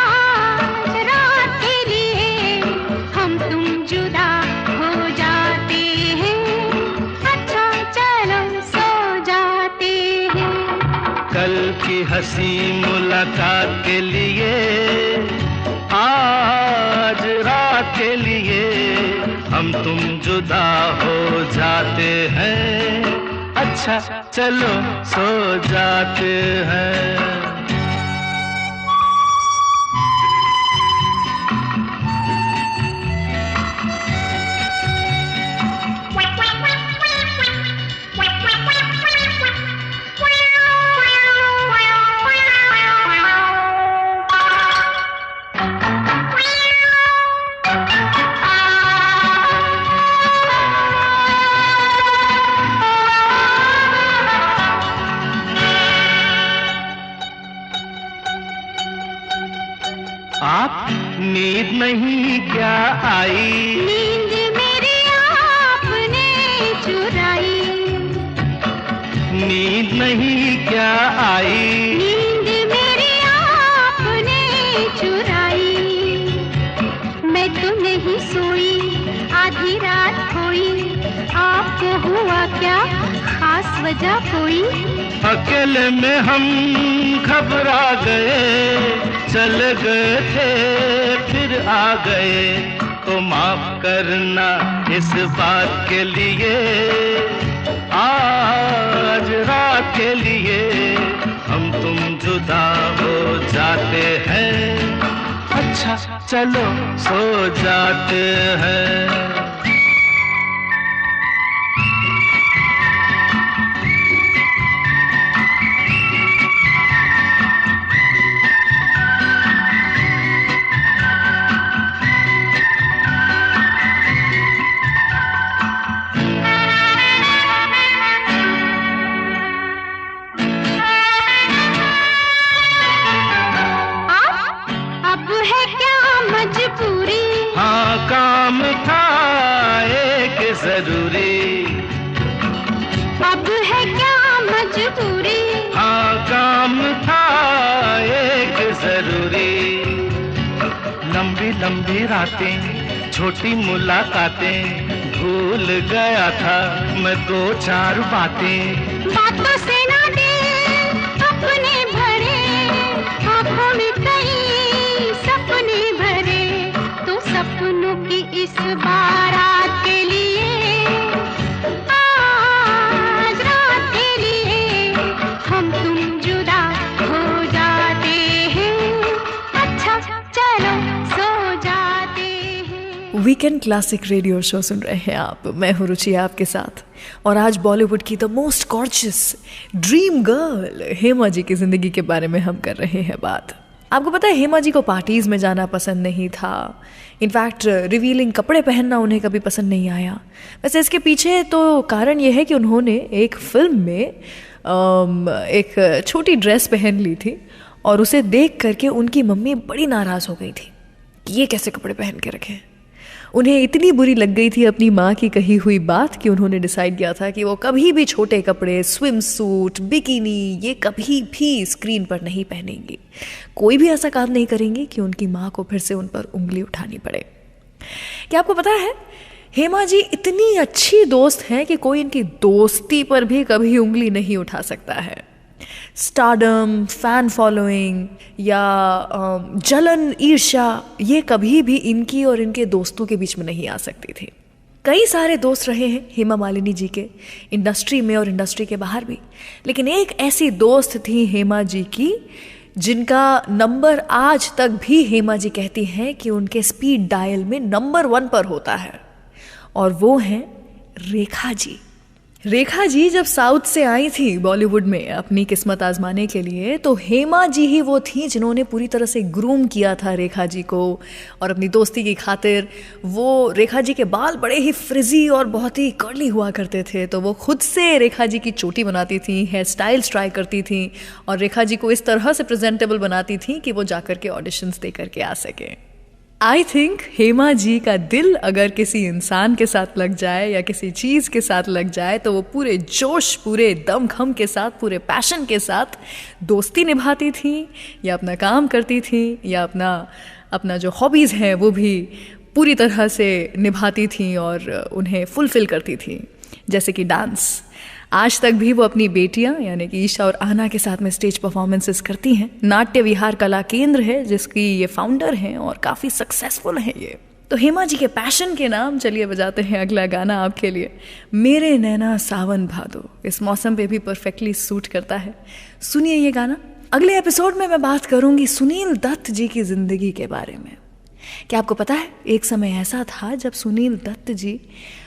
Speaker 3: आज रात के लिए हम तुम जुदा हो जाते हैं। अच्छा चलो सो जाते हैं।
Speaker 4: कल की हंसी मुलाकात के लिए, आज रात के लिए हम तुम जुदा हो जाते हैं। अच्छा चलो सो जाते हैं। आप नींद नहीं क्या आई?
Speaker 3: नींद मेरी आपने चुराई।
Speaker 4: नींद नहीं क्या आई?
Speaker 3: नींद मेरी आपने चुराई। मैं तो नहीं सोई, आधी रात हुई। आपको हुआ क्या, खास वजह कोई?
Speaker 4: अकेले में हम घबरा गए, चल गए थे फिर आ गए। तो माफ करना इस बात के लिए, आज रात के लिए हम तुम जुदा हो जाते हैं। अच्छा चलो सो जाते हैं। काम था एक जरूरी,
Speaker 3: अब है क्या मजबूरी?
Speaker 4: हाँ काम था एक जरूरी। लंबी लंबी रातें छोटी मुलाकातें, भूल गया था मैं दो चार बातें।
Speaker 3: बातों से ना दे अपने भरे, आँखों में कई सपने भरे, तो सपनों की इस बारात के लिए, आज रात के लिए हम तुम जुदा हो जाते हैं। अच्छा चलो सो जाते हैं।
Speaker 2: वीकेंड क्लासिक रेडियो शो सुन रहे हैं आप, मैं हूं रुचि आपके साथ। और आज बॉलीवुड की the most gorgeous dream girl Hema ji की जिंदगी के बारे में हम कर रहे हैं बात। आपको पता है हेमा जी को पार्टीज में जाना पसंद नहीं था, इनफैक्ट रिवीलिंग कपड़े पहनना उन्हें कभी पसंद नहीं आया। वैसे इसके पीछे तो कारण यह है कि उन्होंने एक फिल्म में एक छोटी ड्रेस पहन ली थी और उसे देख करके उनकी मम्मी बड़ी नाराज़ हो गई थी कि ये कैसे कपड़े पहन के रखे। उन्हें इतनी बुरी लग गई थी अपनी माँ की कही हुई बात कि उन्होंने डिसाइड किया था कि वो कभी भी छोटे कपड़े, स्विम सूट, बिकिनी ये कभी भी स्क्रीन पर नहीं पहनेंगी। कोई भी ऐसा काम नहीं करेंगी कि उनकी माँ को फिर से उन पर उंगली उठानी पड़े। क्या आपको पता है हेमा जी इतनी अच्छी दोस्त हैं कि कोई इनकी दोस्ती पर भी कभी उंगली नहीं उठा सकता है। स्टारडम, फैन फॉलोइंग या जलन, ईर्ष्या ये कभी भी इनकी और इनके दोस्तों के बीच में नहीं आ सकती थी। कई सारे दोस्त रहे हैं हेमा मालिनी जी के, इंडस्ट्री में और इंडस्ट्री के बाहर भी, लेकिन एक ऐसी दोस्त थी हेमा जी की जिनका नंबर आज तक भी हेमा जी कहती हैं कि उनके स्पीड डायल में नंबर 1 पर होता है, और वो हैं रेखा जी। रेखा जी जब साउथ से आई थी बॉलीवुड में अपनी किस्मत आजमाने के लिए, तो हेमा जी ही वो थी जिन्होंने पूरी तरह से ग्रूम किया था रेखा जी को। और अपनी दोस्ती की खातिर वो रेखा जी के बाल बड़े ही फ्रिजी और बहुत ही कर्ली हुआ करते थे, तो वो खुद से रेखा जी की चोटी बनाती थी, हेयर स्टाइल्स ट्राई करती थी और रेखा जी को इस तरह से प्रेजेंटेबल बनाती थी कि वो जाकर के ऑडिशंस दे करके आ सके। आई थिंक हेमा जी का दिल अगर किसी इंसान के साथ लग जाए या किसी चीज़ के साथ लग जाए तो वो पूरे जोश, पूरे दमखम के साथ, पूरे पैशन के साथ दोस्ती निभाती थी या अपना काम करती थी या अपना जो हॉबीज़ हैं वो भी पूरी तरह से निभाती थी और उन्हें फुलफिल करती थी, जैसे कि डांस। आज तक भी वो अपनी बेटियां यानी कि ईशा और आहना के साथ में स्टेज परफॉर्मेंसेस करती हैं। नाट्य विहार कला केंद्र है जिसकी ये फाउंडर हैं और काफ़ी सक्सेसफुल हैं ये। तो हेमा जी के पैशन के नाम चलिए बजाते हैं अगला गाना आपके लिए, मेरे नैना सावन भादो। इस मौसम पे भी परफेक्टली सूट करता है, सुनिए ये गाना। अगले एपिसोड में मैं बात करूंगी सुनील दत्त जी की जिंदगी के बारे में। क्या आपको पता है एक समय ऐसा था जब सुनील दत्त जी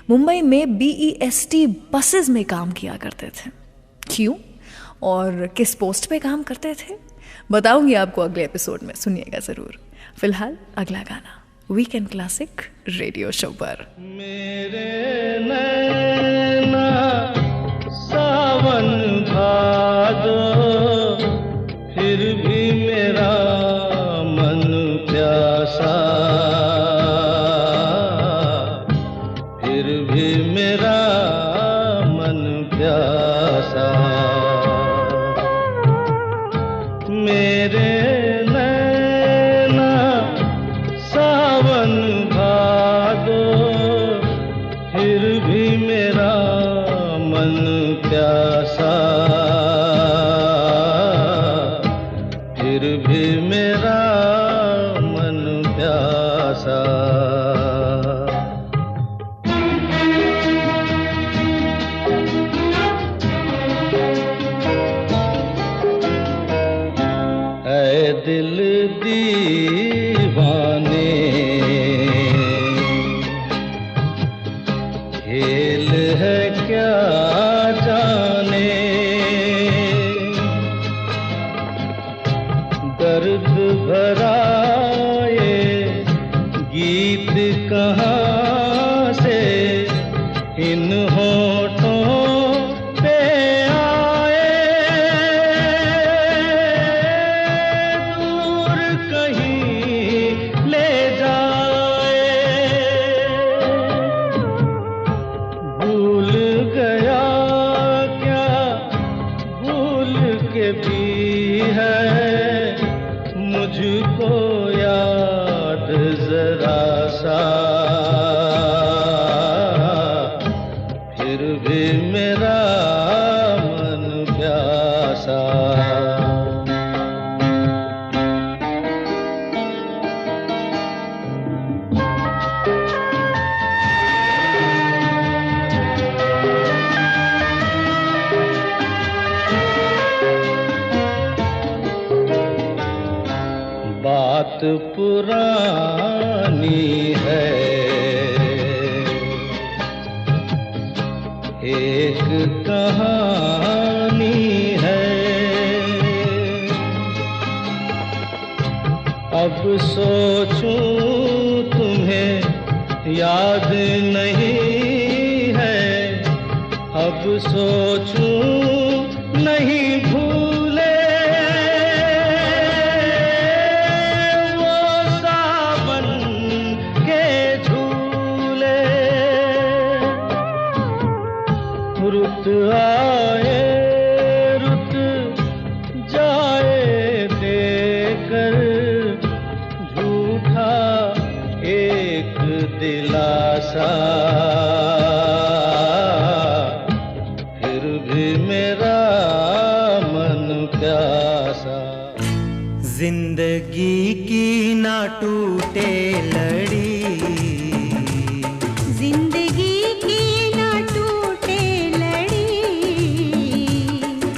Speaker 2: मुंबई में BEST बसेस में काम किया करते थे। क्यों और किस पोस्ट पे काम करते थे बताऊंगी आपको अगले एपिसोड में, सुनिएगा ज़रूर। फिलहाल अगला गाना वीकेंड क्लासिक रेडियो शो पर।
Speaker 4: मेरे नैना सावन भादो, फिर भी मेरा मन प्यासा, फिर भी मेरा मन प्यासा। मेरे नैना सावन भादो, फिर भी कहाँ से इन होठों पे आए, दूर कहीं ले जाए। भूल गया क्या भूल के भी है मुझको याद जरा सा, फिर भी मेरा मन प्यासा। बात पुरानी है, एक कहानी है। अब सोचूं तुम्हें याद नहीं है, अब सोचूं नहीं भूले रुत आए रुत जाए देकर झूठा एक दिलासा, फिर भी मेरा मन प्यासा।
Speaker 5: जिंदगी की ना टूटे लड़ी,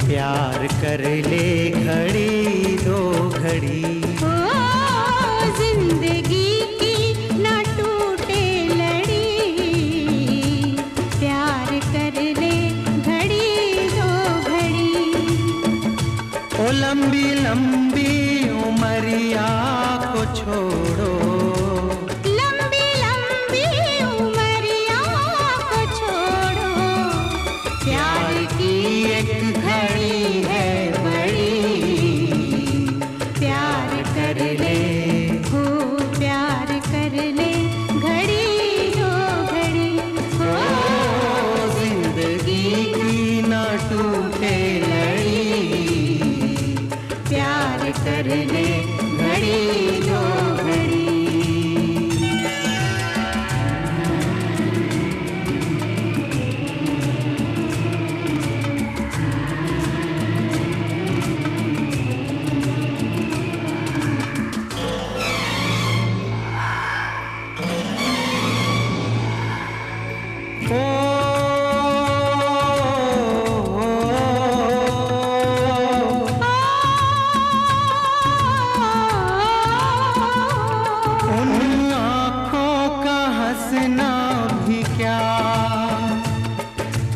Speaker 5: प्यार कर ले घड़ी दो घड़ी।
Speaker 3: ओ जिंदगी की ना टूटे लड़ी, प्यार कर ले घड़ी दो घड़ी।
Speaker 5: ओ लंबी लंबी उमरिया को छोड़ो,
Speaker 3: लंबी लंबी उमरिया को छोड़ो, प्यार की एक घड़ी है बड़ी, प्यार कर ले हो प्यार कर ले घड़ी दो घड़ी। हो
Speaker 5: जिंदगी की ना टूटे लड़ी,
Speaker 3: प्यार कर ले घड़ी दो घड़ी।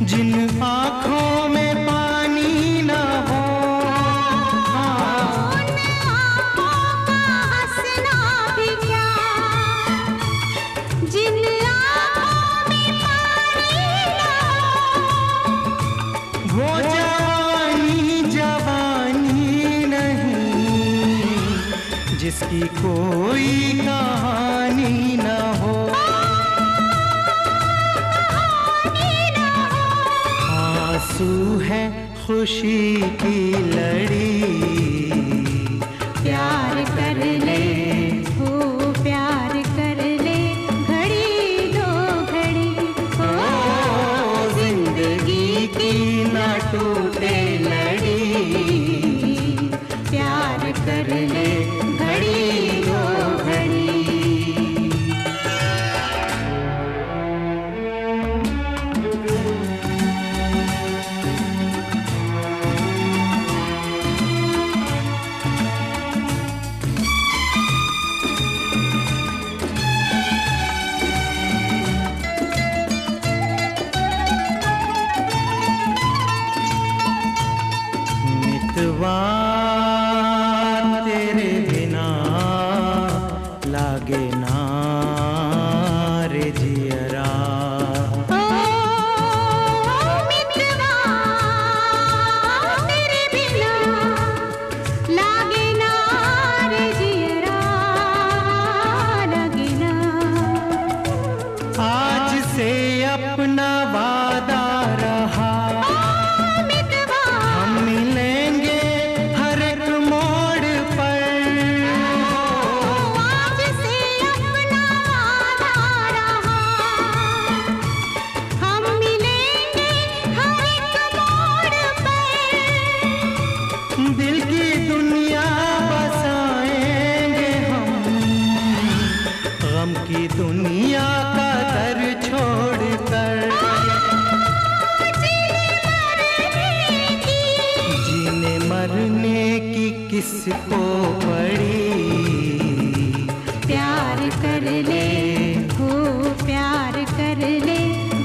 Speaker 5: जिन आँखों में पानी न हो,
Speaker 3: उन आँखों का हंसना भी क्या, जिन आँखों में पानी न हो,
Speaker 5: वो जवानी जवानी नहीं जिसकी कोई कहानी न हो। आंसू है खुशी की लड़ी,
Speaker 3: प्यार कर ले हो प्यार कर ले घड़ी दो घड़ी। हो
Speaker 5: जिंदगी की ना टूटे लड़ी,
Speaker 3: प्यार कर ले घड़ी दो घड़ी।
Speaker 5: किसको पड़ी।
Speaker 3: प्यार कर ले हो प्यार कर ले,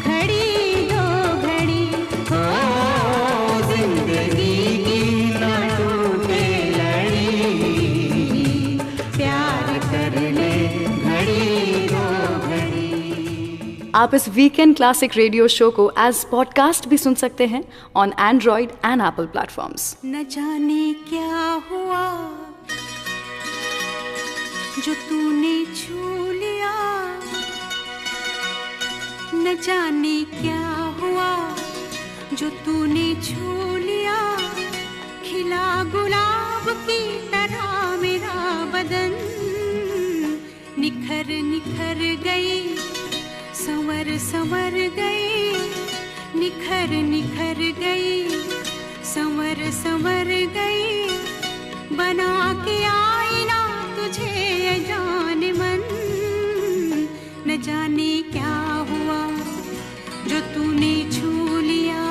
Speaker 3: घड़ी दो घड़ी
Speaker 5: हो जिंदगी की ना टूटे लड़ी।
Speaker 3: प्यार कर ले घड़ी दो घड़ी।
Speaker 2: आप इस वीकेंड क्लासिक रेडियो शो को एज पॉडकास्ट भी सुन सकते हैं on Android and Apple platforms.
Speaker 3: न जाने क्या हुआ जो तूने छू लिया, न जाने क्या हुआ जो तूने छू लिया। खिला गुलाब की तरह मेरा बदन, निखर निखर गई संवर संवर गई, निखर निखर गई संवर संवर गई। बना के आईना तुझे जाने मन, न जाने क्या हुआ जो तूने छू लिया।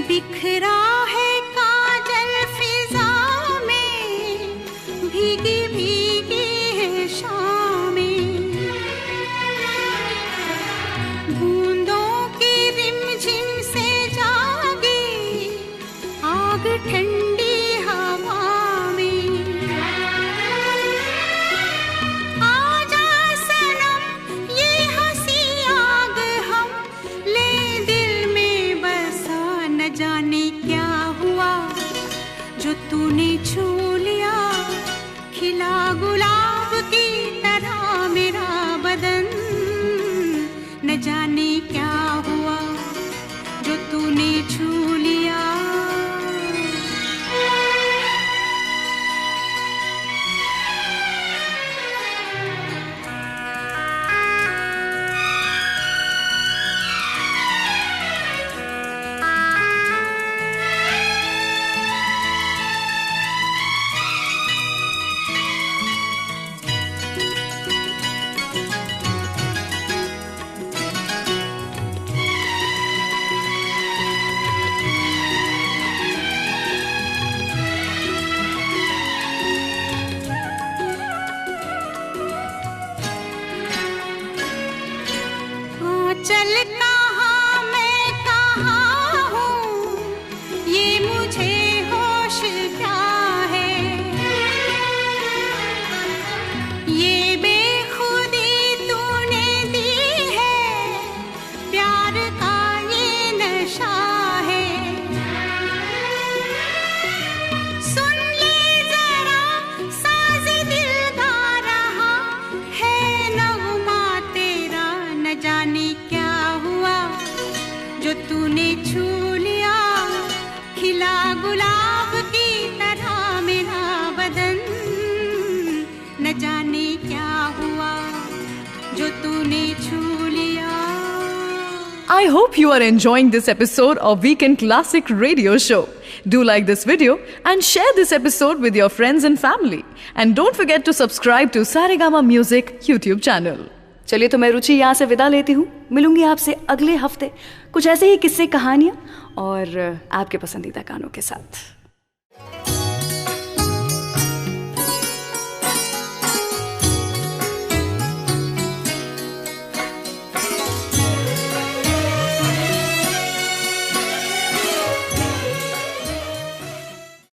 Speaker 3: बिखरा है काजल फिजा में, भीगी भीगी है शामें। बूंदों की रिमझिम से जागी आग ठंडी हवा में। आजा सनम ये हंसी आग हम ले दिल में बसा। न जाने क्या हुआ जो तूने छू लिया। खिला गुलाब की तरह मेरा बदन, न जाने क्या हुआ जो तूने छू लिया। चल कहाँ मैं कहाँ हूँ ये मुझे होश क्या है। ये बेखुदी तूने दी है, प्यार का ये नशा है। सुन ले जरा साज़ दिल गा रहा है नगमा तेरा। न जाने क्या हुआ जो तूने छू लिया। खिला गुलाब की तरह मेरा बदन, न जाने क्या हुआ जो तूने छू लिया।
Speaker 2: I hope you are enjoying this episode of Weekend Classic Radio Show. Do like this video and share this episode with your friends and family. And don't forget to subscribe to Saregama Music YouTube channel. चलिए तो मैं रुचि यहाँ से विदा लेती हूँ। मिलूंगी आपसे अगले हफ्ते कुछ ऐसे ही किस्से कहानियाँ और आपके पसंदीदा गानों के साथ।